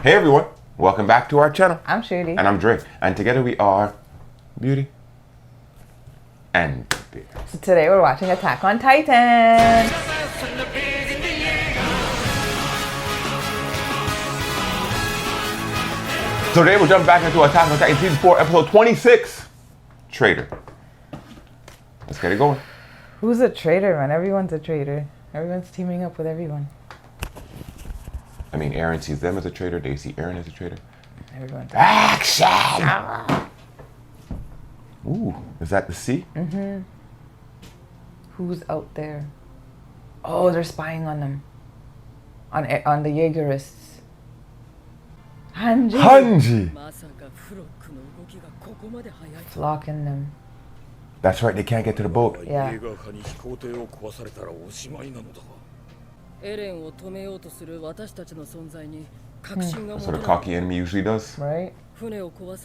Hey everyone, welcome back to our channel. I'm Shruti. And I'm Dre. And together we are Beauty and Beer. So today we're watching Attack on Titan. So today we'll jump back into Attack on Titan Season 4, Episode 26, Traitor. Let's get it going. Who's a traitor, man? Everyone's a traitor. Everyone's teaming up with everyone. I mean, Eren sees them as a traitor. They see Eren as a traitor. Everyone's Action! Ooh, is that the sea? Mm-hmm. Who's out there? Oh, they're spying on them. On the Jaegerists. Hanji! Flocking them. That's right, they can't get to the boat. Yeah. That's what a cocky enemy usually does. Right?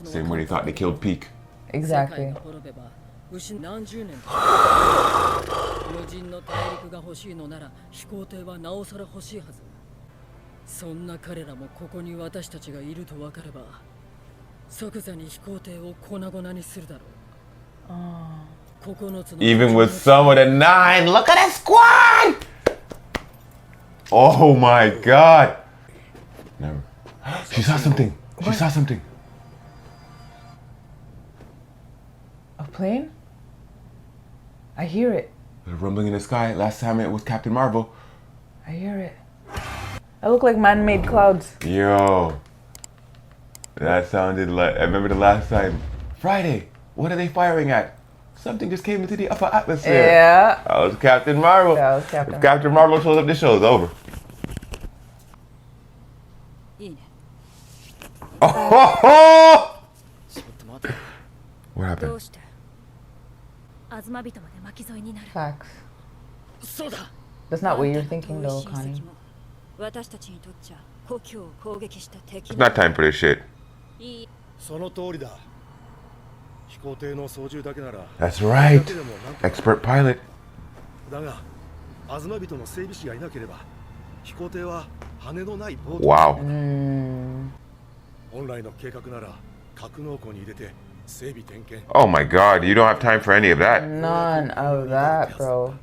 Same way they thought they killed Peak. Exactly. Even with some of the 9, look at that squad! Oh my god! Never. She saw something. She saw something. A plane? I hear it. There's a rumbling in the sky. Last time it was Captain Marvel. I hear it. I look like man-made clouds. Yo. That sounded like, I remember the last time. Friday. What are they firing at? Something just came into the upper atmosphere. Yeah. That was Captain Marvel. That was Captain If Captain Marvel shows up, this show is over. Oh! What happened? Facts. That's not what you're thinking though, Connie. It's not time for this shit. That's right. Expert pilot. Wow. Oh my god, you don't have time for any of that. None of that, bro.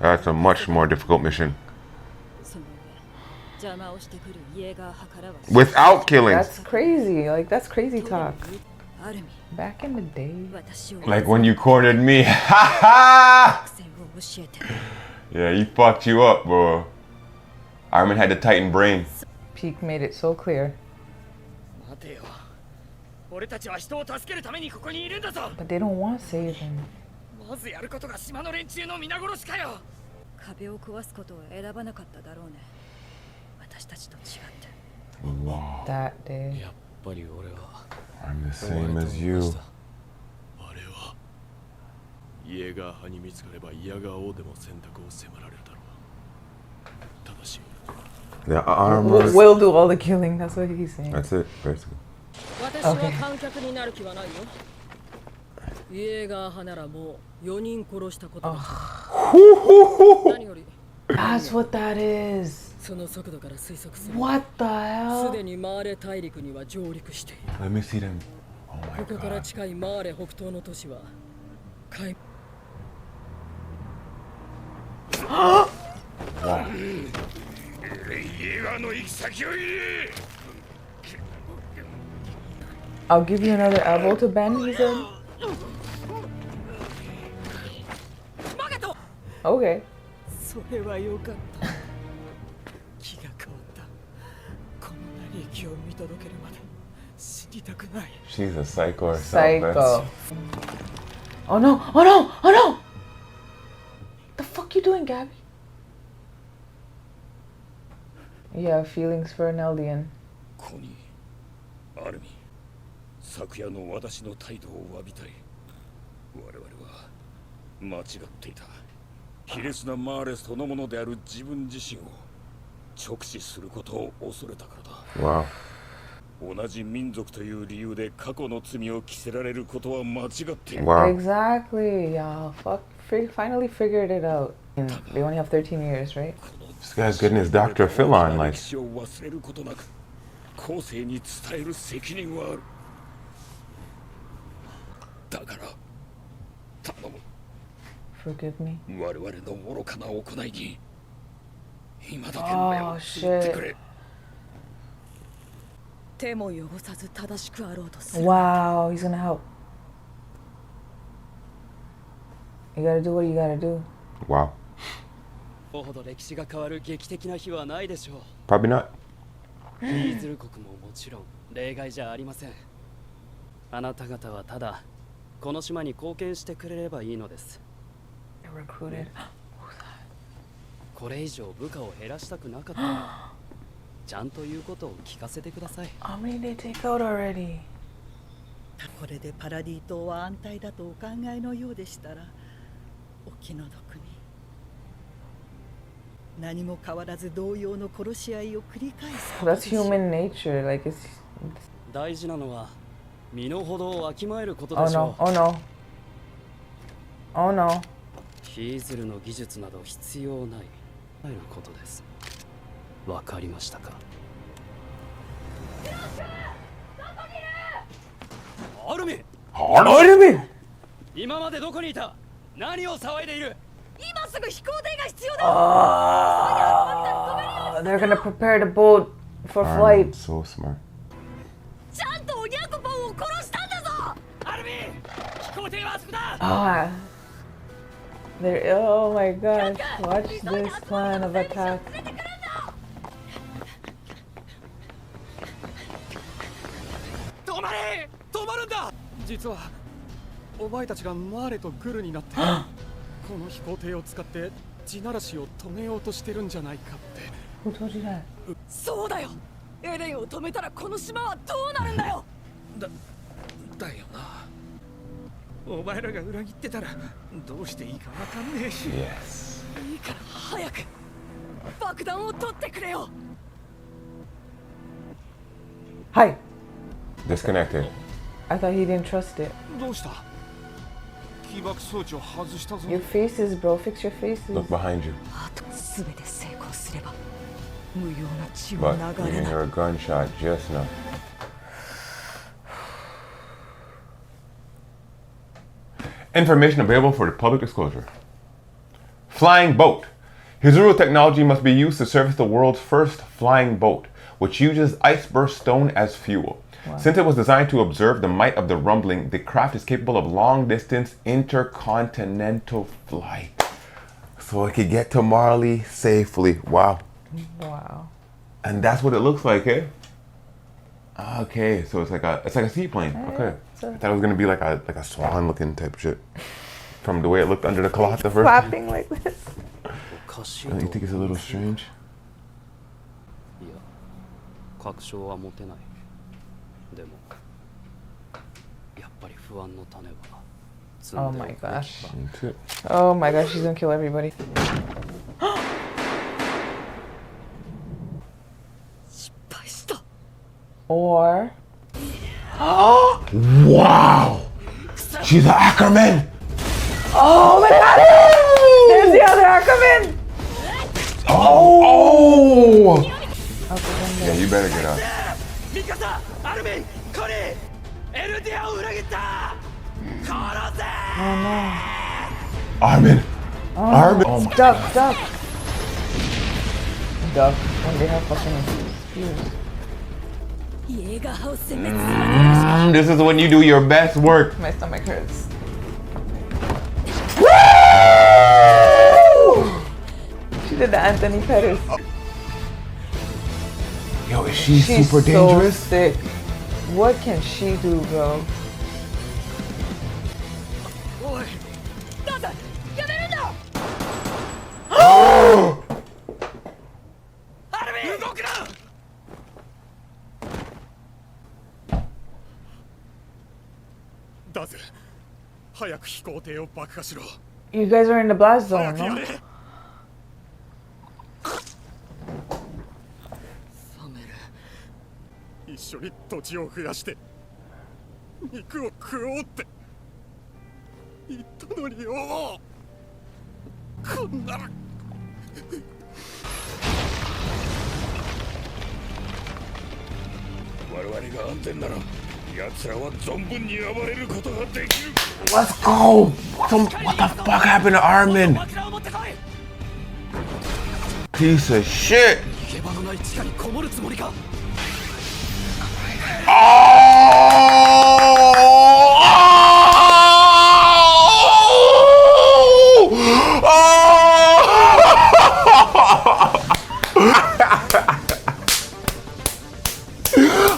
That's a much more difficult mission. Without killing. That's crazy. Like, that's crazy talk. Back in the day. Like when you cornered me. Ha ha! Yeah, he fucked you up, bro. Armin had the Titan brain. Peak made it so clear. But they don't want to save him. Wow. That day. I'm the same as you. The armor. We'll do all the killing, that's what he's saying. That's it, basically. Okay. That's what that is. What the hell? Let me see them. Oh my god. Wow. I'll give you another elbow to bend, he said. Okay. She's a psycho herself. Psycho. Oh no! Oh no! Oh no! The fuck you doing, Gabby? You have feelings for an Eldian. Armin. 卑劣なマーレそのものである自分自身を直視することを恐れたからだ。Wow. 同じ民族という理由で過去の罪を着せられることは間違っている。 Wow. Exactly, y'all. Finally figured it out. They only have 13 years, right? This guy's getting his Dr. Phil on, like. 歴史を忘れることなく後世に伝える責任はある。だから頼む。 Forgive me. 我々の愚かな行いに今だけ目をつぶってくれ。 手も汚さず正しくあろうとする。 Wow, he's gonna help. You gotta do what you gotta do. Wow. ほど歴史が変わる劇的な日はないでしょう。 Probably not. イーズル国ももちろん例外じゃありません。あなた方はただこの島に貢献してくれればいいのです。 They're recruited. これ以上部下を減らしたくなかったらちゃんと言うことを聞かせてください。 How many did they take out already? これでパラディ島は安泰だとお考えのようでしたらお気の毒に。何も変わらず同様の殺し合いを繰り返すことで That's しょう。 human nature. Like it's. 大事なのは身の程をわきまえることで Oh しょ no! う。 Oh no! Oh no! ヒーズルの技術など必要ないことです。わかりましたか？アルミン！ Armin! 今までどこにいた？何を騒いでいる？ 今すぐ飛行艇が必要だ。 They're gonna prepare the boat for Armin, flight. so smart. ちゃんとオニャコポンを殺したんだぞ。アルミン！飛行艇はあそこだ！ Ah. Oh my gosh. Watch this plan of attack. 止まれ！止まるんだ！実はお前たちがマーレとグルになってこの飛行艇を使って地ならしを止めようとしてるんじゃないかって。 Who told you that? そうだよ。エレンを止めたらこの島はどうなるんだよ。だよな。お前らが裏切ってたらどうしていいかわかんねえし。 Yes. いいから早く爆弾を取ってくれよ。 Hi. Disconnected. I thought he didn't trust it. どうした？起爆装置を外したぞ。 Your faces, bro. Fix your faces. Look behind you. あと全て成功すれば無用な血を But 流 you れ can ない。 hear a gunshot just now. Information available for the public disclosure. Flying boat. Hizuru technology must be used to service the world's first flying boat, which uses iceburst stone as fuel. Since it was designed to observe the might of the rumbling, the craft is capable of long-distance intercontinental flight. So it could get to Marley safely. Wow. Wow. And that's what it looks like, eh? Okay, so it's like a seaplane. Okay. so- I thought it was gonna be like a swan looking type of shit. From the way it looked under the cloth the first. Flapping like this. おかしい Don't と you think it's a little strange? いや、確証は持てない。でも、やっぱり不安の種は積 Oh んでお my くべき gosh. か。 Me too. Oh my gosh, she's gonna kill everybody. 失敗した。 Or Wow! She's an Ackerman! oh my god! There's the other Armin! Oh! Okay, Yeah, you better get up. ミカサ、アルミン、コリー、エルディアを裏切った殺せ Armin! Armin! Oh my duck, duck. Duck when they have fucking spears. イエーガーハウス殲滅。 This is when you do your best work. My stomach hurts. She did the Anthony Pettis. Yo, is she She's super so dangerous? sick. What can she do, bro? おい、ダザ、やめるんだ。アルミン、動くな！だぜ。早く飛行艇を爆破しろ。 You guys are in the blast 早 zone, くや no? れ。冷める。一緒に土地を増やして肉を食おうって言ったのによ。こんな我々が安全なら奴らは存分に暴れることができる。 Let's go! What the fuck happened to Armin? Piece of shit!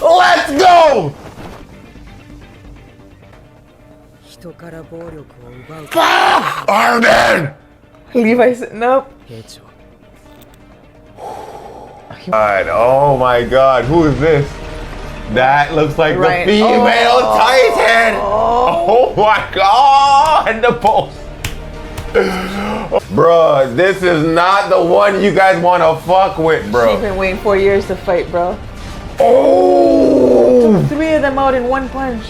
Let's go! 人から暴力を奪う Armin! Levi sitting up. God, oh my god, who is this? That looks like Right. the female Titan! Oh my god! The post! Bruh, this is not the one you guys want to fuck with, She's bro. been waiting 4 years to fight, bro. Oh! 3 of them out in one punch.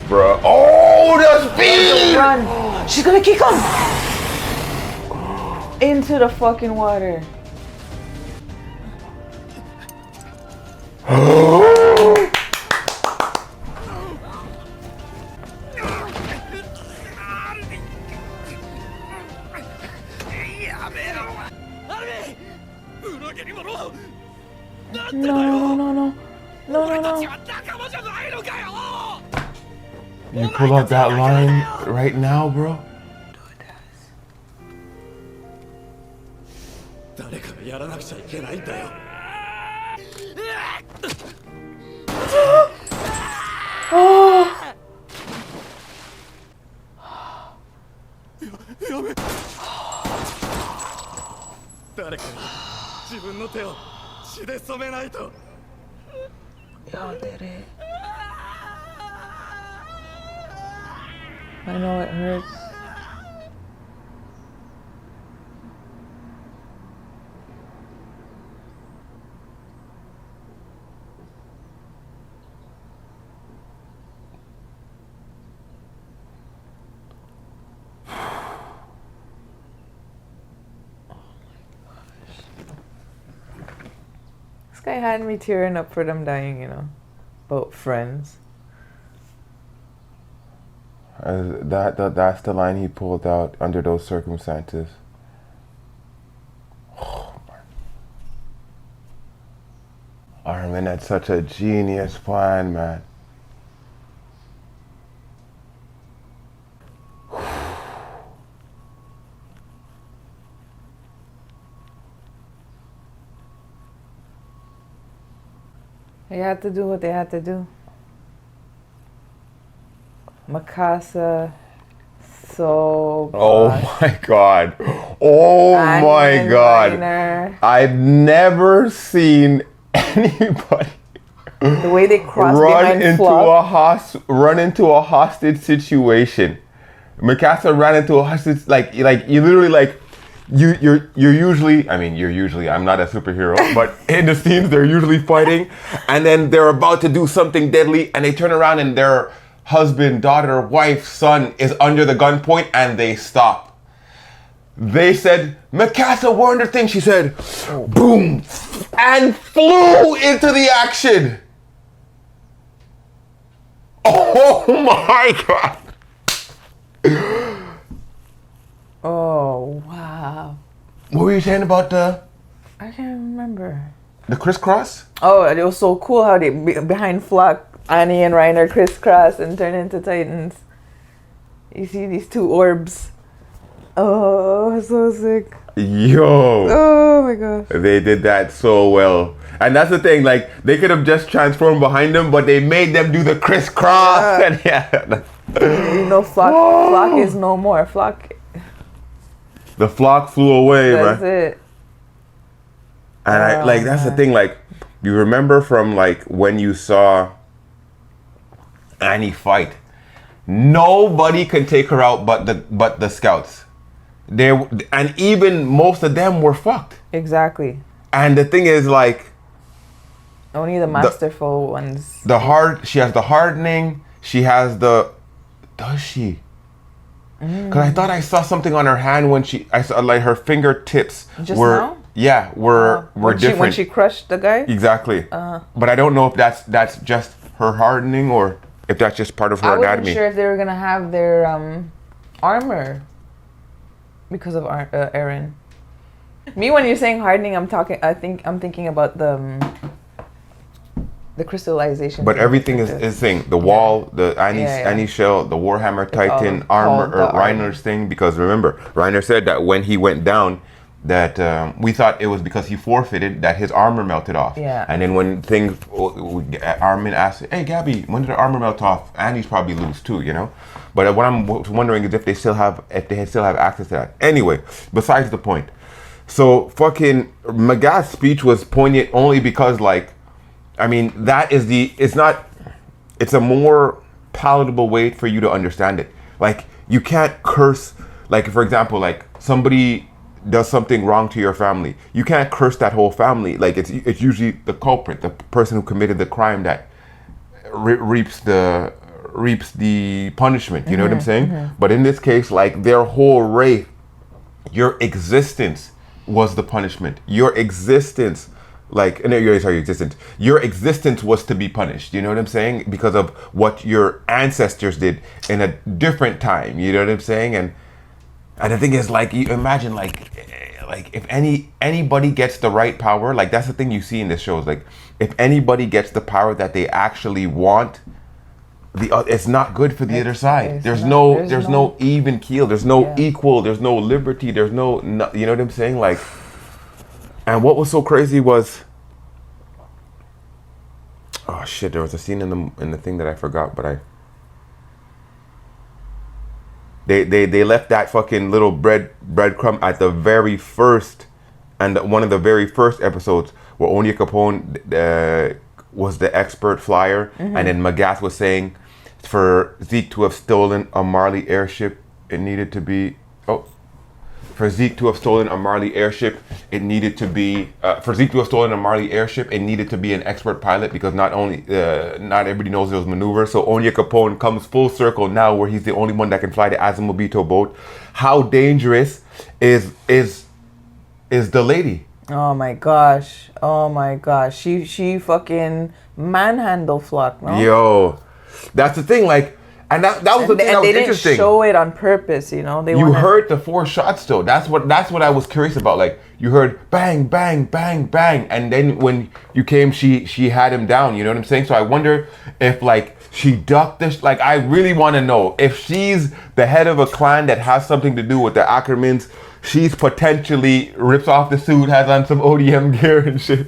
Bruh. Oh, the speed! Run. She's gonna kick him into the fucking water. No. You pull up that line right now, bro? 誰かがやらなくちゃいけないんだよ。やめ。誰かが自分の手を血で染めないと。 Y'all did it. I know it hurts. This guy had me tearing up for them dying, you know. About friends. That's the line he pulled out under those circumstances. Oh, Armin had such a genius plan, man. They had to do what they had to do. Mikasa, so Oh my god. Oh my god. Reiner. I've never seen anybody The way they crossed behind run into a hostage situation. Mikasa ran into a hostage like you literally like you're usually I'm not a superhero, but in the scenes they're usually fighting and then they're about to do something deadly and they turn around and their husband, daughter, wife, son is under the gunpoint and they stop. They said, Mikasa warned her thing. She said, boom, and flew into the action. Oh my god. Oh, wow. What were you saying about I can't remember. the crisscross? Oh, it was so cool how they, behind Flock, Annie and Reiner crisscross and turn into Titans. You see these two orbs. Oh, so sick. Yo. Oh my gosh. They did that so well. And that's the thing, like, they could have just transformed behind them, but they made them do the crisscross. Yeah. You know, Flock is no more. Flock. The flock flew away, That's man. it. And that's the man. thing, like, you remember from, like, when you saw Annie fight, nobody can take her out but the scouts. And even most of them were fucked. Exactly. And the thing is, like, Only the masterful ones. She has the hardening. She has the. Does she? Because I thought I saw something on her hand when I saw like her fingertips Just were. now? Yeah, were different. When she crushed the guy? Exactly. But I don't know if that's just her hardening or if that's just part of her anatomy. I wasn't sure if they were gonna have their armor because of Eren. Me, when you're saying hardening, I'm thinking about the crystallization. But everything is thing. The wall, the Annie shell, the Warhammer Titan armor, or Reiner's thing. Because remember, Reiner said that when he went down, that we thought it was because he forfeited that his armor melted off. Yeah. And then when Armin asked, "Hey Gabby, when did the armor melt off?" Annie's probably loose too, you know. But what I'm wondering is if they still have access to that. Anyway, besides the point. So fucking Magath's speech was poignant only because like, I mean, it's a more palatable way for you to understand it. Like, you can't curse, like, for example, like, somebody does something wrong to your family. You can't curse that whole family. Like, it's usually the culprit, the person who committed the crime that reaps the punishment. You know what I'm saying? Mm-hmm. But in this case, like, their whole race, your existence was the punishment. Your existence... Your existence was to be punished. You know what I'm saying? Because of what your ancestors did in a different time. You know what I'm saying? And the thing is, like, you imagine, like if anybody gets the right power, like that's the thing you see in this show is like, if anybody gets the power that they actually want, it's not good for the other side. There's no even keel. There's no equal. There's no liberty. There's no, you know what I'm saying? Like. And what was so crazy was, oh shit! There was a scene in the thing that I forgot, but they left that fucking little breadcrumb at the very first, and one of the very first episodes where Onya Capone was the expert flyer, and then Magath was saying, for Zeke to have stolen a Marley airship, it needed to be For Zeke to have stolen a Marley airship, it needed to be an expert pilot, because not everybody knows those maneuvers. So Onya Capone comes full circle now, where he's the only one that can fly the Azumabito boat. How dangerous is the lady? Oh my gosh! She fucking manhandled Flock, no? Yo, that's the thing. Like. And that was the thing that was interesting. They didn't show it on purpose, you know. You heard the 4 shots though. That's what I was curious about. Like, you heard bang, bang, bang, bang, and then when you came, she had him down. You know what I'm saying? So I wonder if like she ducked this. Like, I really want to know if she's the head of a clan that has something to do with the Ackermans. She's potentially rips off the suit, has on some ODM gear and shit.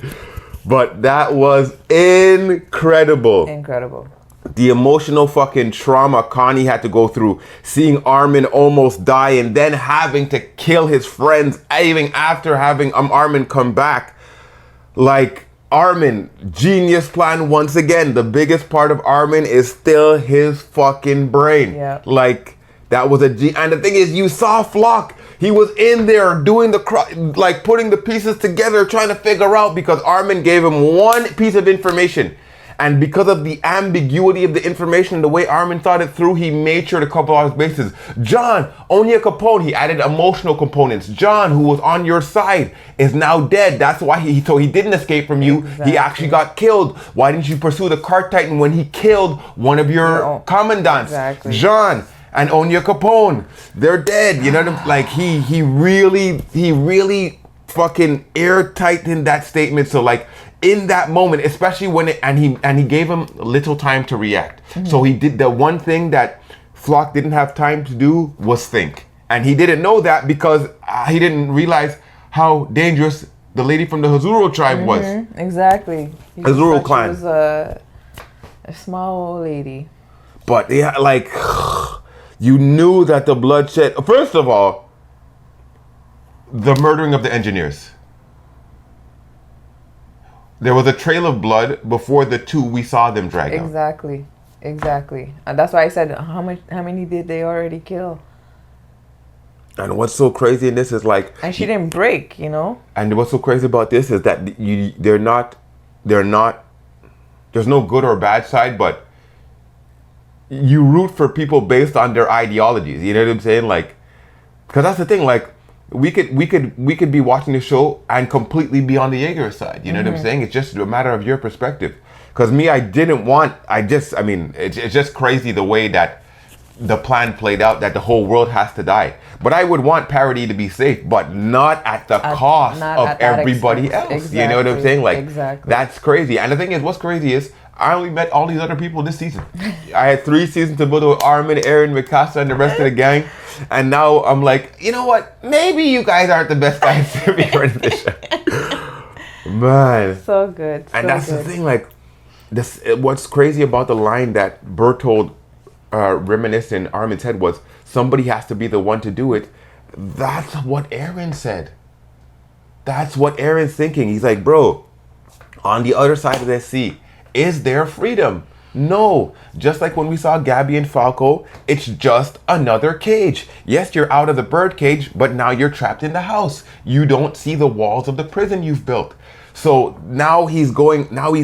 But that was incredible. Incredible. The emotional fucking trauma Connie had to go through, seeing Armin almost die and then having to kill his friends even after having Armin come back. Like, Armin, genius plan once again. The biggest part of Armin is still his fucking brain. Yeah. Like, that was and the thing is, you saw Flock. He was in there doing putting the pieces together, trying to figure out, because Armin gave him one piece of information. And because of the ambiguity of the information, the way Armin thought it through, he made sure to cover all his bases. John, Onya Capone, he added emotional components. John, who was on your side, is now dead. That's why he didn't escape from you. Exactly. He actually got killed. Why didn't you pursue the cart titan when he killed one of your commandants? Exactly. John and Onya Capone, they're dead. You know what I'm like? He really fucking airtight in that statement. So like, in that moment, especially when he gave him little time to react. Mm-hmm. So he did the one thing that Flock didn't have time to do was think. And he didn't know that because he didn't realize how dangerous the lady from the Hazuro tribe was. Exactly. Hazuro clan. She was a small old lady. But yeah, like, you knew that the bloodshed, first of all, the murdering of the engineers. There was a trail of blood before the 2 we saw them drag out. Exactly. And that's why I said, how many did they already kill? And what's so crazy in this is like... And she didn't break, you know? And what's so crazy about this is that they're not there's no good or bad side, but you root for people based on their ideologies. You know what I'm saying? Like, because that's the thing. Like, we could be watching the show and completely be on the Yeager side. You know what I'm saying? It's just a matter of your perspective. Because me, it's just crazy the way that the plan played out, that the whole world has to die. But I would want Parody to be safe, but not at the cost of everybody else. Exactly. You know what I'm saying? Like, exactly. That's crazy. And the thing is, what's crazy is, I only met all these other people this season. I had 3 seasons to build with Armin, Aaron, Mikasa, and the rest of the gang. And now I'm like, you know what? Maybe you guys aren't the best guys to be running this show. Man. So good. And that's the thing, like, what's crazy about the line that Bertold reminiscent in Armin's head was, somebody has to be the one to do it. That's what Aaron said. That's what Aaron's thinking. He's like, bro, on the other side of the sea, is there freedom? No. Just like when we saw Gabby and Falco, it's just another cage. Yes, you're out of the bird cage, but now you're trapped in the house. You don't see the walls of the prison you've built. So now he's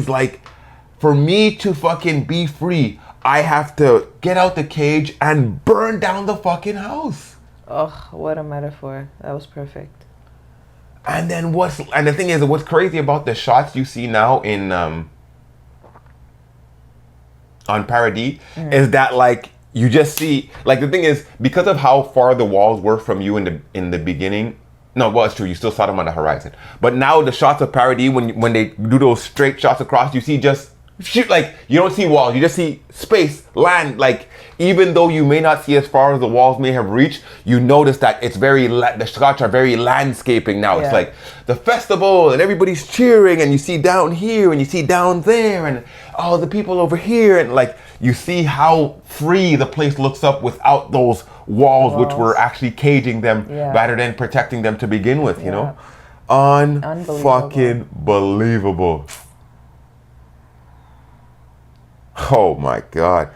like, for me to fucking be free, I have to get out the cage and burn down the fucking house. Oh, what a metaphor. That was perfect. And then the thing is, what's crazy about the shots you see now in on Paradis is that, like, you just see, like, the thing is, because of how far the walls were from you in the beginning. No, well, it's true, you still saw them on the horizon. But now the shots of Paradis, when they do those straight shots across, you see just shoot, like, you don't see walls, you just see space, land. Like, even though you may not see as far as the walls may have reached, you notice that it's the shots are very landscaping now. Yeah. It's like the festival and everybody's cheering, and you see down here and you see down there and all the people over here, and like you see how free the place looks up without those walls. Which were actually caging them rather than protecting them to begin with, you know? Unfucking believable. Oh my God.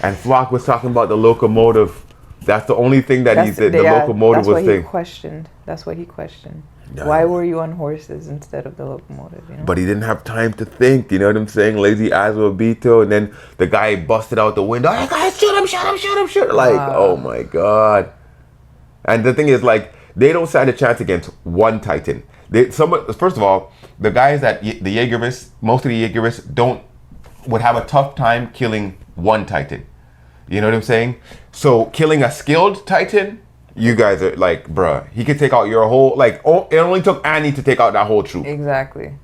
And Flock was talking about the locomotive. That's the only thing that he said. The locomotive was thing. That's what he questioned. Yeah. Why were you on horses instead of the locomotive? You know? But he didn't have time to think. You know what I'm saying? Lazy Azumabito. And then the guy busted out the window. Hey guys, shoot him. Like, oh my God. And the thing is, like, they don't stand a chance against one Titan. First of all, the guys that the Jaegerists, most of the Jaegerists would have a tough time killing one Titan. You know what I'm saying? So killing a skilled Titan, you guys are like, bruh, he could take out your whole, like, it only took Annie to take out that whole troop. Exactly.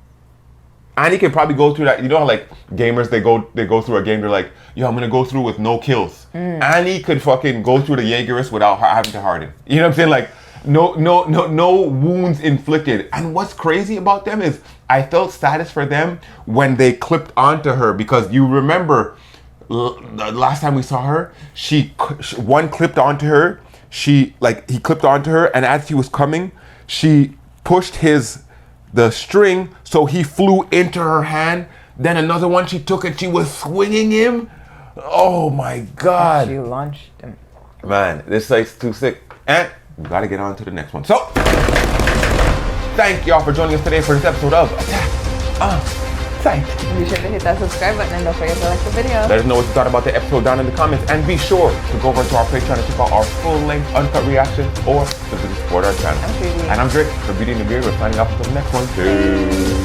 Annie can probably go through that. You know how, like, gamers, they go through a game, they're like, yo, I'm gonna go through with no kills. Annie could fucking go through the Jaegerists without having to harden. You know what I'm saying? Like, no wounds inflicted. And what's crazy about them is I felt saddest for them when they clipped onto her, because you remember the last time we saw her, one clipped onto her. He clipped onto her, and as he was coming, she pushed the string, so he flew into her hand. Then another one, she took it, she was swinging him. Oh my God. She launched him. Man, this site's too sick. And we gotta get on to the next one. So, thank y'all for joining us today for this episode of Attack on Titan. Be sure to hit that subscribe button and don't forget to like the video. Let us know what you thought about the episode down in the comments, and be sure to go over to our Patreon and check out our full-length uncut reaction, or simply support our channel. I'm Shruti. And I'm Drake for Beauty and the Beard. We're signing off until the next one. Peace.